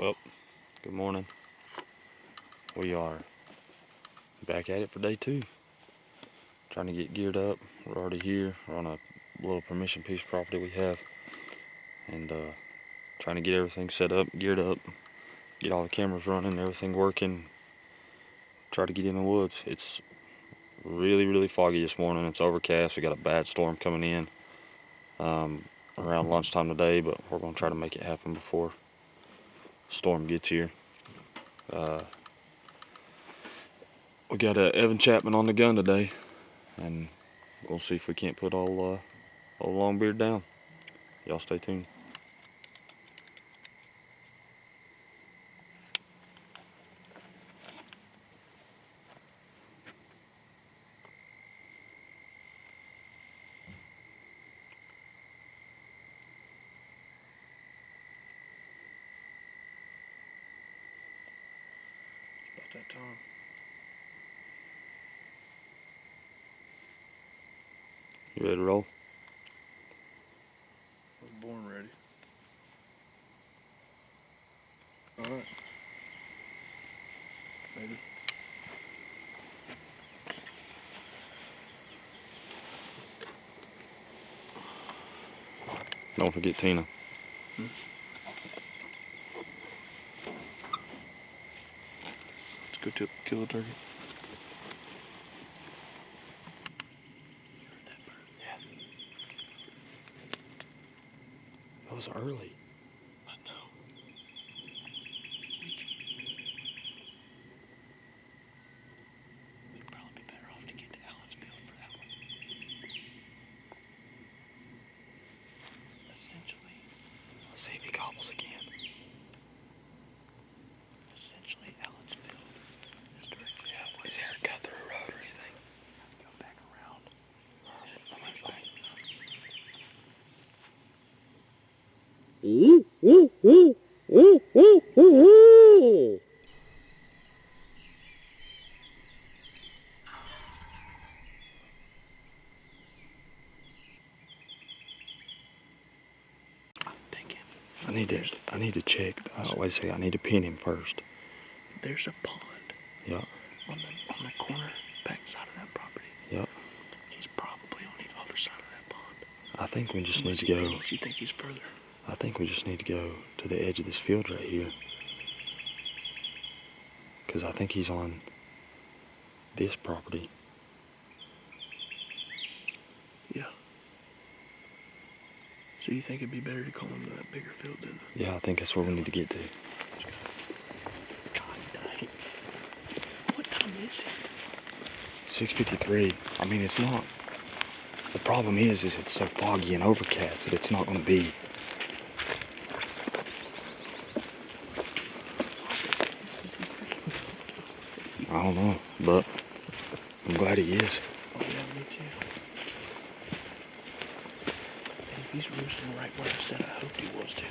Well, good morning. We are back at it for day 2. Trying to get geared up. We're already here. We're on a little permission piece property we have. And trying to get everything set up, geared up, get all the cameras running, everything working. Try to get in the woods. It's really, really foggy this morning. It's overcast. We got a bad storm coming in around lunchtime today, but we're going to try to make it happen before the storm gets here. We got Evan Chapman on the gun today, and we'll see if we can't put old Longbeard down. Y'all stay tuned. About that time. You ready to roll? I was born ready. Alright. Maybe. Don't forget Tina. Let's go kill a turkey. You heard that bird? Yeah. That was early. I know. We'd probably be better off to get to Allensfield for that one. Essentially. Let's see if he gobbles again. Essentially, Allensfield is directly that way. Is there a cut through a road or anything? Go back around. Ooh, ooh, ooh, ooh, ooh, ooh, ooh. I'm thinking. I need to check. Wait a second. I need to pin him first. There's a pond. Yeah. On the corner back side of that property. Yeah. He's probably on the other side of that pond. I think we just Unless need to go. You think he's further? I think we just need to go to the edge of this field right here. Because I think he's on this property. Yeah. So you think it'd be better to call him to that bigger field then? Yeah, I think that's where we need to get to. God dang. What time is it? 6:53. I mean, it's not. The problem is it's so foggy and overcast that it's not going to be. I don't know, but I'm glad he is. Oh yeah, me too. And if he's roosting right where I said I hoped he was too.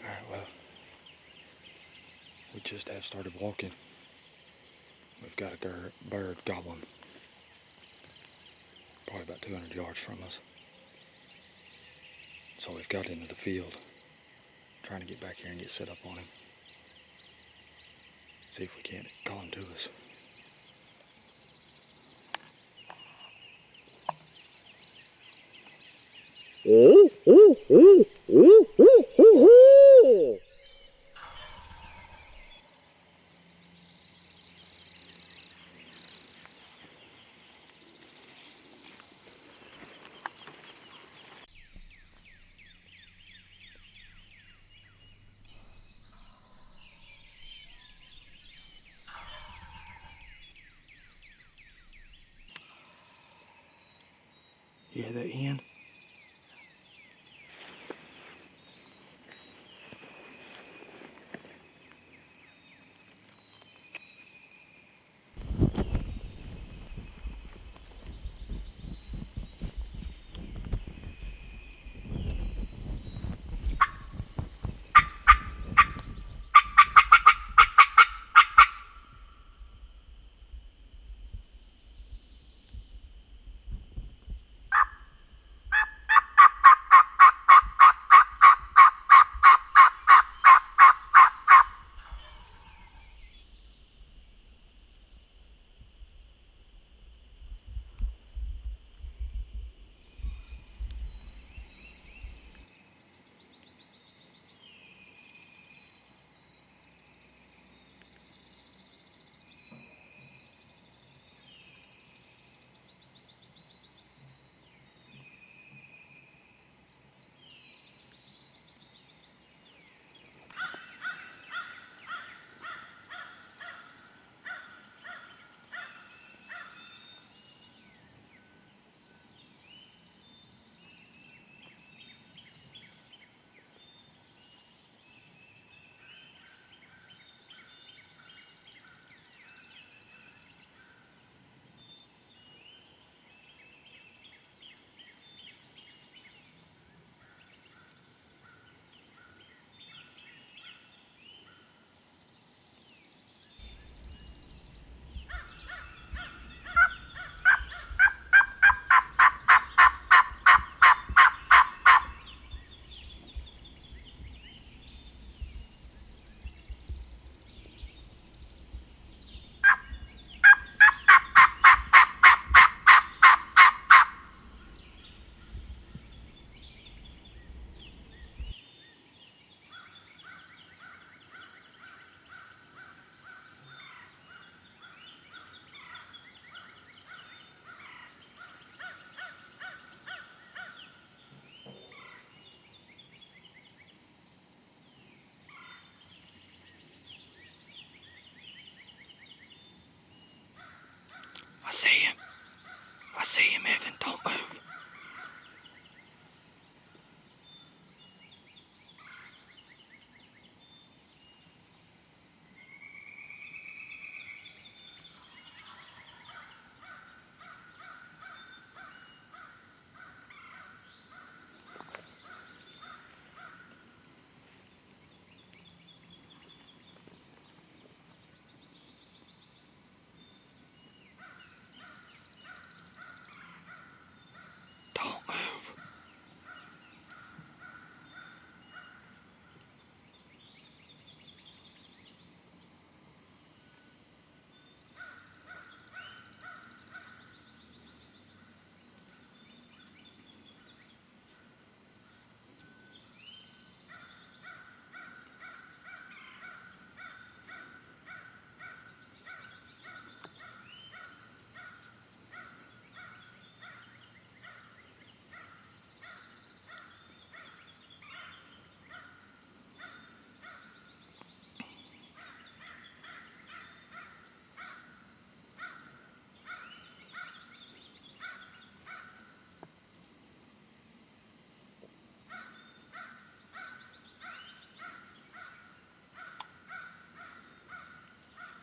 Alright, well, we just have started walking. We've got a bird gobbling. Probably about 200 yards from us. So we've got into the field. Trying to get back here and get set up on him. See if we can't call him to us. Ooh, ooh, ooh, ooh, ooh, ooh, ooh. You hear that, Ian?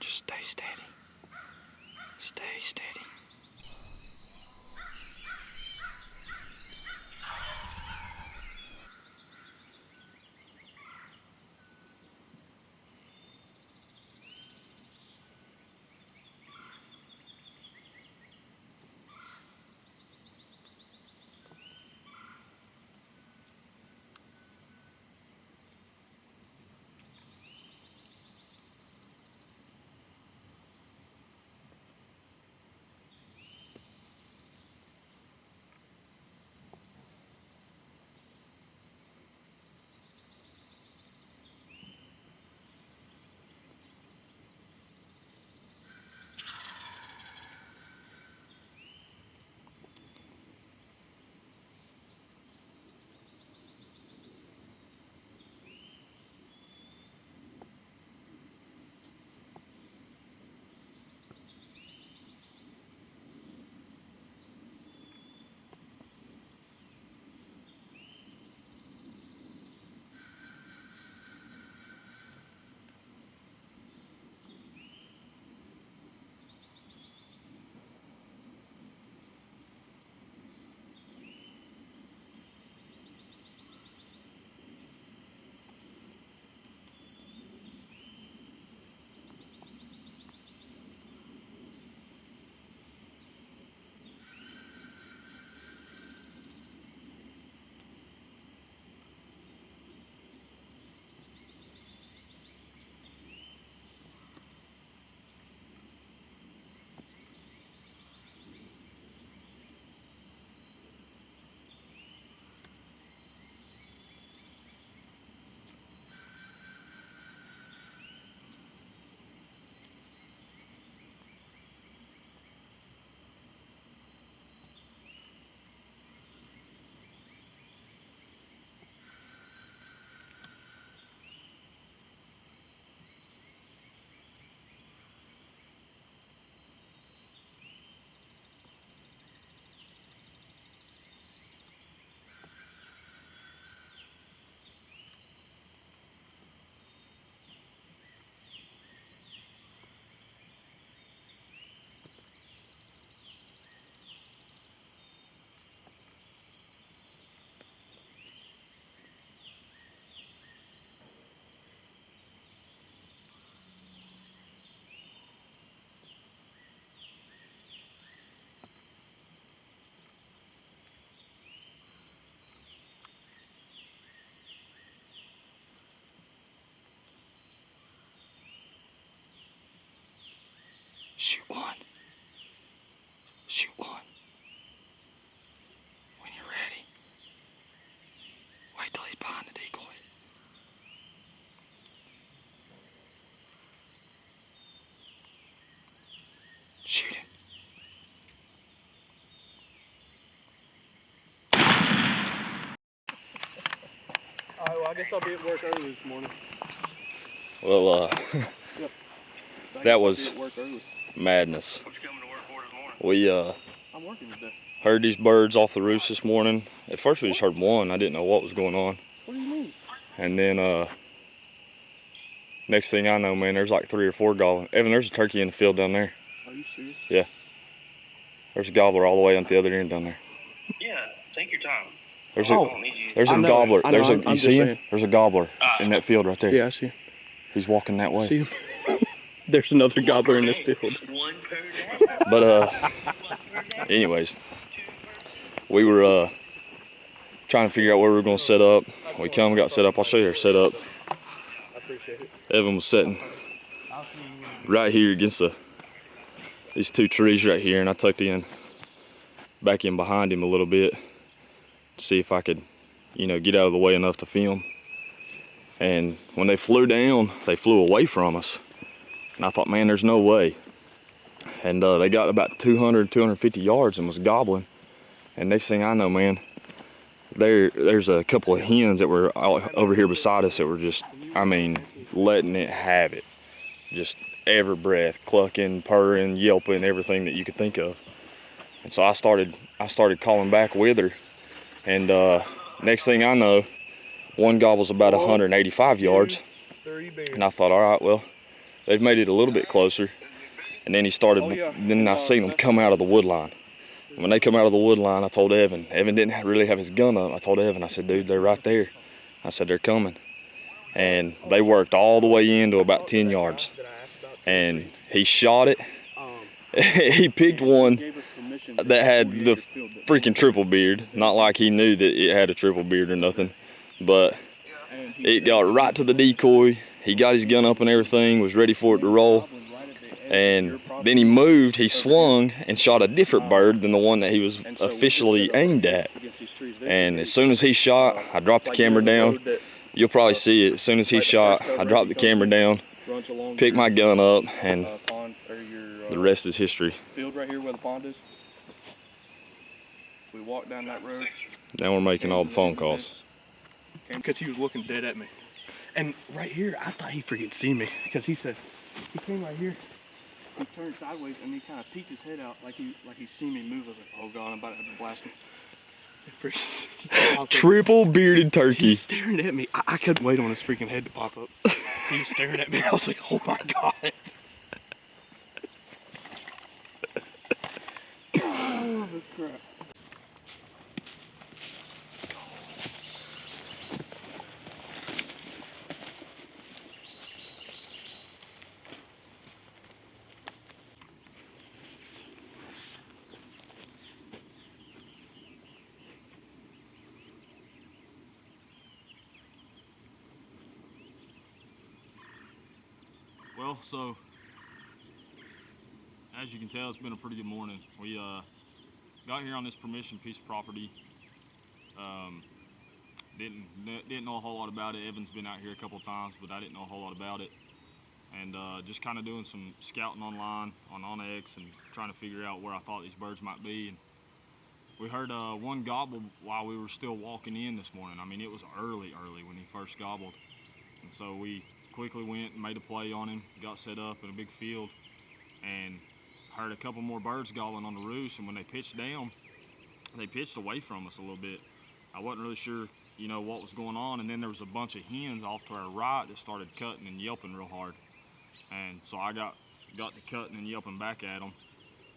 Just stay steady. Stay steady. Shoot one. Shoot one. When you're ready. Wait till he's behind the decoy. Shoot him. Alright, well, I guess I'll be at work early this morning. Well, So I guess that I'll was be at work early. madness. What you coming to work for this morning? We I'm working today. heard these birds off the roost this morning. At first we just heard one. I didn't know what was going on. What do you mean? And then next thing I know, man, there's like 3 or 4 gobbling. Evan, there's a turkey in the field down there. Are you serious? Yeah. There's a gobbler all the way on the other end down there. Yeah, take your time. There's I a don't need you. there's a I know, gobbler. I know, There's a I'm you just see him? saying. There's a gobbler in that field right there. Yeah, I see him. He's walking that way. See him? There's another gobbler in this field. One per day. But anyways, we were trying to figure out where we were gonna set up. We got set up. I'll show you our setup. I appreciate it. Evan was sitting right here against these 2 trees right here, and I tucked back in behind him a little bit to see if I could, get out of the way enough to film. And when they flew down, they flew away from us. And I thought, man, there's no way. And they got about 200, 250 yards and was gobbling. And next thing I know, man, there's a couple of hens that were out over here beside us that were just, letting it have it. Just every breath, clucking, purring, yelping, everything that you could think of. And so I started calling back with her. And next thing I know, one gobble's about 185 yards. And I thought, all right, well, they've made it a little bit closer. And then he started, then I seen them come out of the wood line. When they come out of the wood line, I told Evan. Evan didn't really have his gun up. I told Evan, I said, dude, they're right there. I said, they're coming. And they worked all the way into about 10 yards. And he shot it. He picked one that had the freaking triple beard. Not like he knew that it had a triple beard or nothing. But it got right to the decoy. He got his gun up and everything, was ready for it to roll. And then he moved, he swung and shot a different bird than the one that he was officially aimed at. And as soon as he shot, I dropped the camera down. You'll probably see it. As soon as he shot, I dropped the camera down, picked my gun up, and the rest is history. Field right here where the pond is. We walked down that road. Now we're making all the phone calls. Because he was looking dead at me. And right here, I thought he freaking see me. Because he said, he came right here. He turned sideways and he kind of peeked his head out like he seen me move. I was like, oh God, I'm about to have to blast him. Triple bearded turkey. He's staring at me. I couldn't wait on his freaking head to pop up. He was staring at me. I was like, oh my God. Oh, this crap. Well, so as you can tell, it's been a pretty good morning. We got here on this permission piece of property. Didn't know a whole lot about it. Evan's been out here a couple of times, but I didn't know a whole lot about it. And just kind of doing some scouting online on OnX and trying to figure out where I thought these birds might be. And we heard one gobble while we were still walking in this morning. I mean, it was early when he first gobbled. And so we quickly went and made a play on him, got set up in a big field, and heard a couple more birds gobbling on the roost. And when they pitched down, they pitched away from us a little bit. I wasn't really sure, you know, what was going on. And then there was a bunch of hens off to our right that started cutting and yelping real hard. And so I got to cutting and yelping back at them.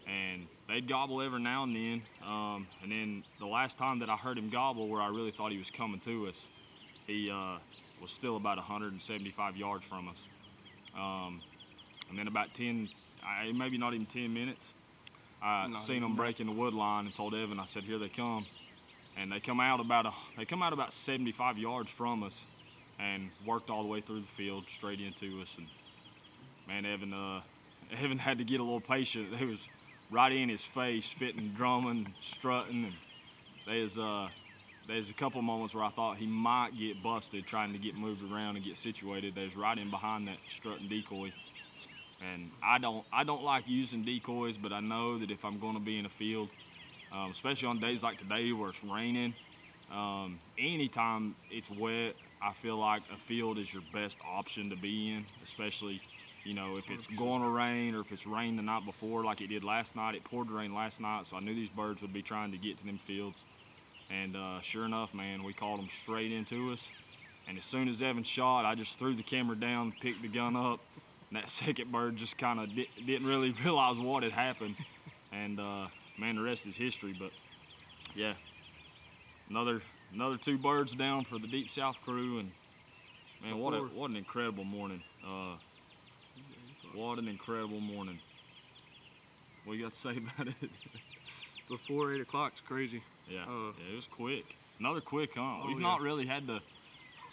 And they'd gobble every now and then. And then the last time that I heard him gobble, where I really thought he was coming to us, he was still about 175 yards from us. And then about 10, maybe not even 10 minutes, I seen them breaking the wood line and told Evan, I said, here they come. And they come out about 75 yards from us and worked all the way through the field straight into us. And man, Evan had to get a little patient. They was right in his face, spitting, drumming, strutting. And there's a couple moments where I thought he might get busted trying to get moved around and get situated. They was right in behind that strutting decoy. And I don't like using decoys, but I know that if I'm going to be in a field, especially on days like today where it's raining, anytime it's wet, I feel like a field is your best option to be in, especially, you know, if it's going to rain or if it's rained the night before like it did last night. It poured rain last night, so I knew these birds would be trying to get to them fields. And sure enough, man, we called them straight into us. And as soon as Evan shot, I just threw the camera down, picked the gun up, and that second bird just kind of didn't really realize what had happened. And man, the rest is history. But yeah, another 2 birds down for the Deep South crew. And man, what an incredible morning. What an incredible morning. What you got to say about it? Before 8 o'clock's crazy. Yeah, it was quick. Another quick hunt. We've not really had to,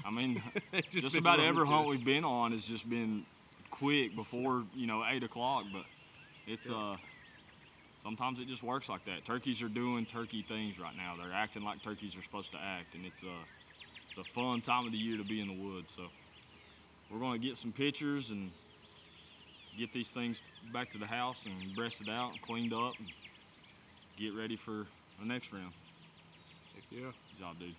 I mean, just about every hunt we've been on has just been quick before, you know, 8 o'clock, but it's, sometimes it just works like that. Turkeys are doing turkey things right now. They're acting like turkeys are supposed to act, and it's a fun time of the year to be in the woods. So we're going to get some pictures and get these things back to the house and breasted out and cleaned up and get ready for the next round. Heck yeah. Good job, dude.